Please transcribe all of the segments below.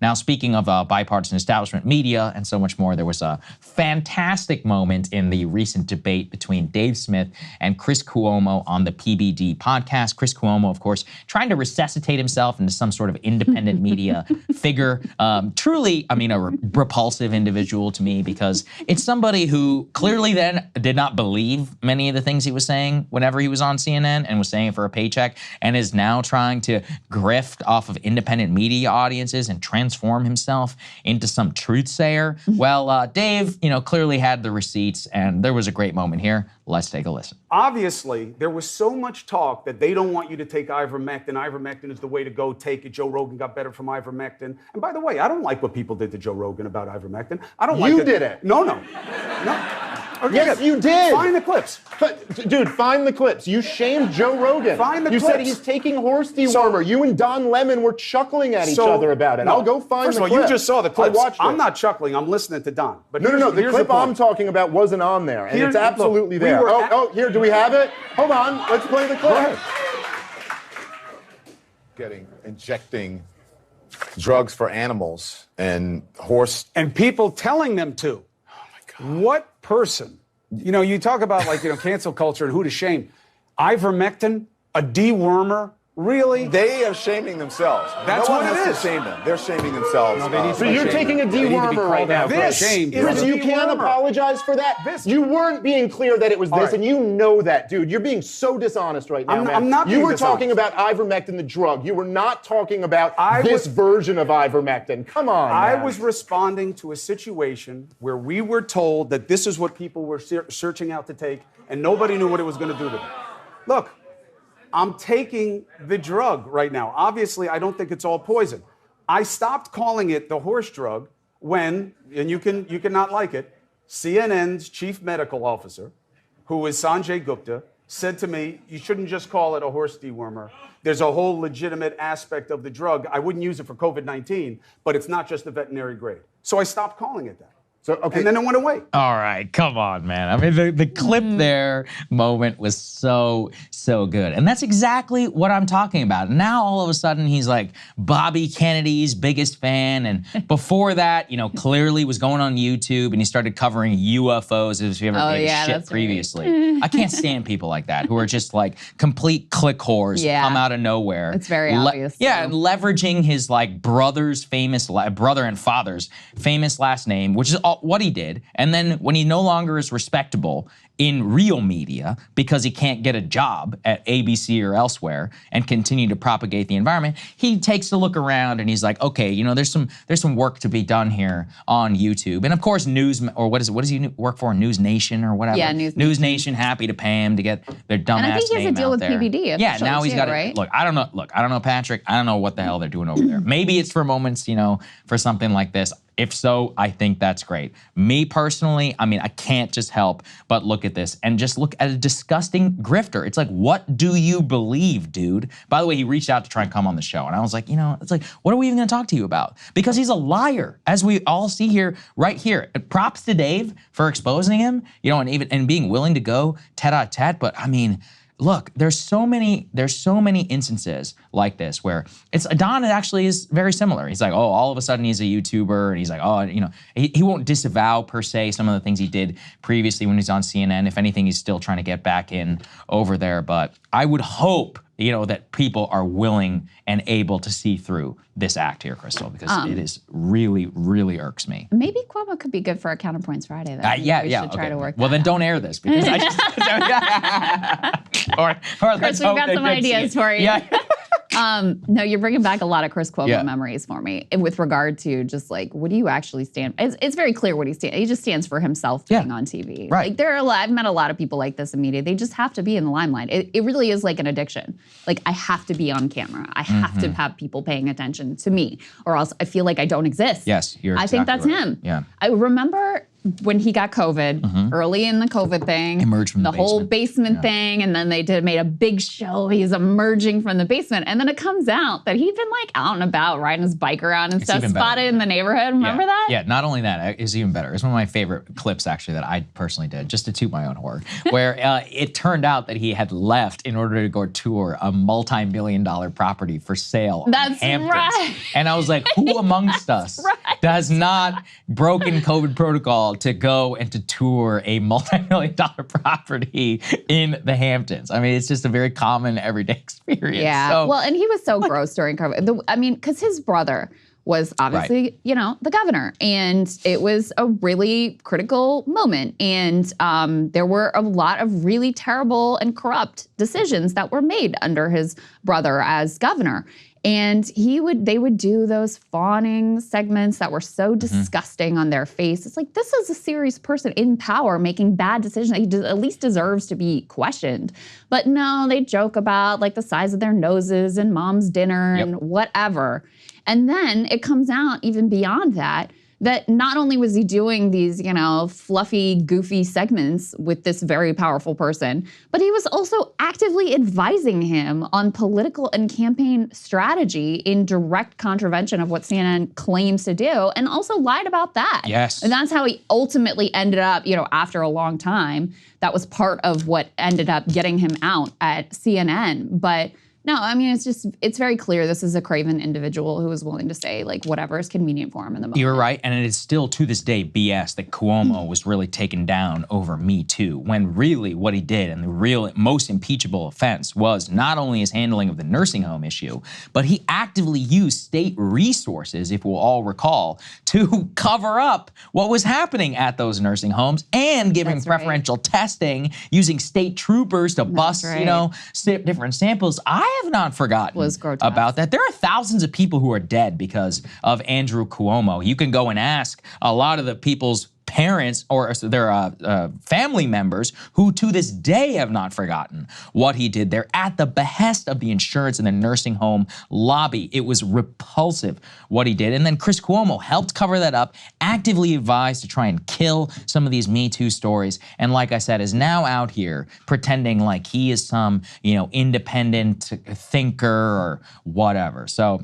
Now, speaking of bipartisan establishment media and so much more, there was a fantastic moment in the recent debate between Dave Smith and Chris Cuomo on the PBD podcast. Chris Cuomo, of course, trying to resuscitate himself into some sort of independent media figure. Truly, I mean, a repulsive individual to me, because it's somebody who clearly then did not believe many of the things he was saying whenever he was on CNN and was saying it for a paycheck, and is now trying to grift off of independent media audiences and transform himself into some truth sayer. Well, Dave, clearly had the receipts, and there was a great moment here. Let's take a listen. Obviously, there was so much talk that they don't want you to take ivermectin. Ivermectin is the way to go. Take it. Joe Rogan got better from ivermectin. And by the way, I don't like what people did to Joe Rogan about ivermectin. I don't like it. You did it. No. Okay, yes, you did. Find the clips. Dude, find the clips. You shamed Joe Rogan. Find the clips. You said he's taking horse dewormer. You and Don Lemon were chuckling at each other about it. No, I'll go find the clip. First of all, you just saw the clips. I watched it. I'm not chuckling. I'm listening to Don. But No. The clip I'm talking about wasn't on there, and it's absolutely there. Here, do we have it? Hold on. Let's play the clip. Injecting drugs for animals and horse. And people telling them to. Oh, my God. What person? You talk about cancel culture and who to shame. Ivermectin, a dewormer, really? They are shaming themselves. That's what it is. Shame them. They're shaming themselves. So you're taking a dewormer right now. Chris, you can't apologize for that. You weren't being clear that it was this, and you know that, dude. You're being so dishonest right now, man. I'm not being dishonest. talking about ivermectin, the drug. You were not talking about this version of ivermectin. Come on, I man. was responding to a situation where we were told that this is what people were searching out to take, and nobody knew what it was going to do to them. Look, I'm taking the drug right now. Obviously, I don't think it's all poison. I stopped calling it the horse drug when, and you can not like it, CNN's chief medical officer, who is Sanjay Gupta, said to me, you shouldn't just call it a horse dewormer. There's a whole legitimate aspect of the drug. I wouldn't use it for COVID-19, but it's not just a veterinary grade. So I stopped calling it that. And then it went away. All right, come on, man. I mean, the clip there moment was so good. And that's exactly what I'm talking about. Now, all of a sudden, he's like Bobby Kennedy's biggest fan. And before that, clearly was going on YouTube and he started covering UFOs as if he ever gave a shit previously. Right. I can't stand people like that who are just like complete click whores, come out of nowhere. It's very obvious. And leveraging his brother's famous, brother and father's famous last name, which is what he did. And then when he no longer is respectable in real media because he can't get a job at ABC or elsewhere and continue to propagate the environment, he takes a look around and he's like, okay, there's some work to be done here on YouTube. And of course, what does he work for? News Nation or whatever? Yeah, News Nation, happy to pay him to get their dumbass name out there. And I think he has a deal with PBD. Yeah, now he's got right? Look, I don't know, Patrick. I don't know what the hell they're doing over there. Maybe it's for moments, for something like this. If so, I think that's great. Me personally, I mean, I can't just help but look at this and just look at a disgusting grifter. It's like, what do you believe, dude? By the way, he reached out to try and come on the show. And I was like, it's like, what are we even gonna talk to you about? Because he's a liar, as we all see here, right here. Props to Dave for exposing him, and being willing to go tete-a-tete, but I mean, look, there's so many instances like this where Don actually is very similar. He's like, oh, all of a sudden he's a YouTuber, and he's like, oh, he won't disavow per se some of the things he did previously when he's on CNN. If anything, he's still trying to get back in over there. But I would hope, that people are willing and able to see through this act here, Krystal, because it is really, really irks me. Maybe Cuomo could be good for a Counterpoints Friday, though. We should try to work Well, then don't air this, because I just... or Chris, we've got some ideas for you. Yeah. No, you're bringing back a lot of Chris Cuomo memories for me with regard to just what do you actually stand? It's very clear what he stands. He just stands for himself being on TV. Right. I've met a lot of people like this in media. They just have to be in the limelight. It really is like an addiction. I have to be on camera. I have to have people paying attention to me, or else I feel like I don't exist. Yes, I think that's him. Yeah. I remember when he got COVID, early in the COVID thing, Emerged from the whole basement. basement thing, and then they made a big show. He's emerging from the basement, and then it comes out that he'd been like out and about, riding his bike around and stuff, even better. spotted in the neighborhood. Remember that? Yeah, not only that, it's even better. It's one of my favorite clips, actually, that I personally did, just to toot my own horn, where it turned out that he had left in order to go tour a multi-million-dollar property for sale in That's Hamptons. right. And I was like, who amongst us has not broken COVID protocol to go and to tour a multi-million-dollar property in the Hamptons? I mean, it's just a very common everyday experience. Yeah. So, Well, and he was so gross during COVID. I mean, because his brother was obviously, the governor, and it was a really critical moment. And there were a lot of really terrible and corrupt decisions that were made under his brother as governor. And they would do those fawning segments that were so disgusting on their face. It's like, this is a serious person in power making bad decisions. He at least deserves to be questioned. But no, they joke about like the size of their noses and mom's dinner and whatever. And then it comes out even beyond that, that not only was he doing these, fluffy, goofy segments with this very powerful person, but he was also actively advising him on political and campaign strategy in direct contravention of what CNN claims to do, and also lied about that. Yes. And that's how he ultimately ended up, after a long time. That was part of what ended up getting him out at CNN. But no, I mean, it's very clear this is a craven individual who is willing to say like whatever is convenient for him in the moment. You're right, and it is still to this day BS that Cuomo was really taken down over Me Too, when really what he did and the real most impeachable offense was not only his handling of the nursing home issue, but he actively used state resources, if we'll all recall, to cover up what was happening at those nursing homes and giving preferential testing, using state troopers to bust, different samples. I have not forgotten about that. There are thousands of people who are dead because of Andrew Cuomo. You can go and ask a lot of the people's parents or their family members who to this day have not forgotten what he did there at the behest of the insurance and the nursing home lobby. It was repulsive what he did. And then Chris Cuomo helped cover that up, actively advised to try and kill some of these Me Too stories. And like I said, is now out here pretending like he is some, independent thinker or whatever. So,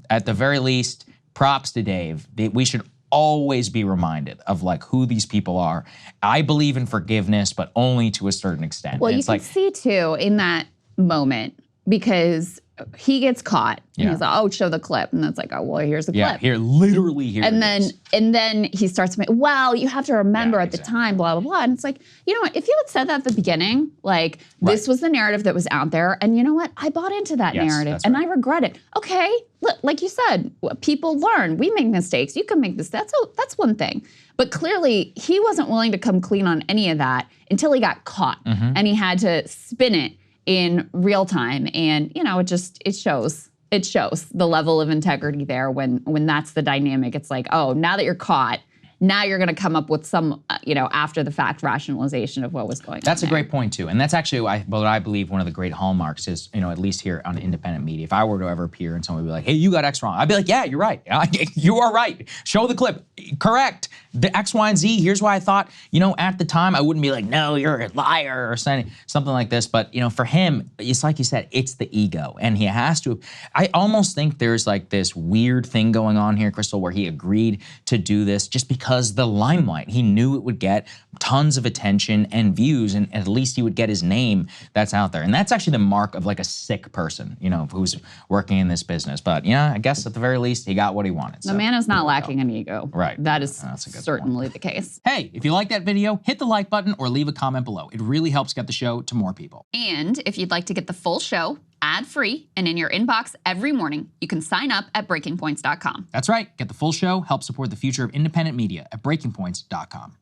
at the very least, props to Dave. We should always be reminded of like who these people are. I believe in forgiveness, but only to a certain extent. Well, you can see too in that moment, because he gets caught and he's like, oh, show the clip. And that's like, oh, well, here's the clip. Yeah, here, literally here and it is. And then he starts to make, well, you have to remember at the time, blah, blah, blah. And it's like, you know what, if you had said that at the beginning, like this was the narrative that was out there. And you know what, I bought into that narrative and I regret it. Okay, look, like you said, people learn, we make mistakes. You can make this, that's one thing. But clearly he wasn't willing to come clean on any of that until he got caught and he had to spin it in real time. And, it shows the level of integrity there when that's the dynamic. It's like, oh, now that you're caught, now you're going to come up with some, after the fact rationalization of what was going on. That's a great point too. And that's actually what I believe one of the great hallmarks is, at least here on independent media. If I were to ever appear and someone would be like, hey, you got X wrong, I'd be like, yeah, you're right. You are right. Show the clip. Correct. The X, Y, and Z, here's why I thought, at the time I wouldn't be like, no, you're a liar or something like this. But, for him, it's like you said, it's the ego. And he has to, I almost think there's like this weird thing going on here, Krystal, where he agreed to do this just because the limelight. He knew it would get tons of attention and views, and at least he would get his name that's out there. And that's actually the mark of like a sick person, who's working in this business. But, I guess at the very least, he got what he wanted. The man is not lacking an ego. Right. That is certainly the case. Hey, if you like that video, hit the like button or leave a comment below. It really helps get the show to more people. And if you'd like to get the full show ad-free and in your inbox every morning, you can sign up at breakingpoints.com. That's right. Get the full show, help support the future of independent media at breakingpoints.com.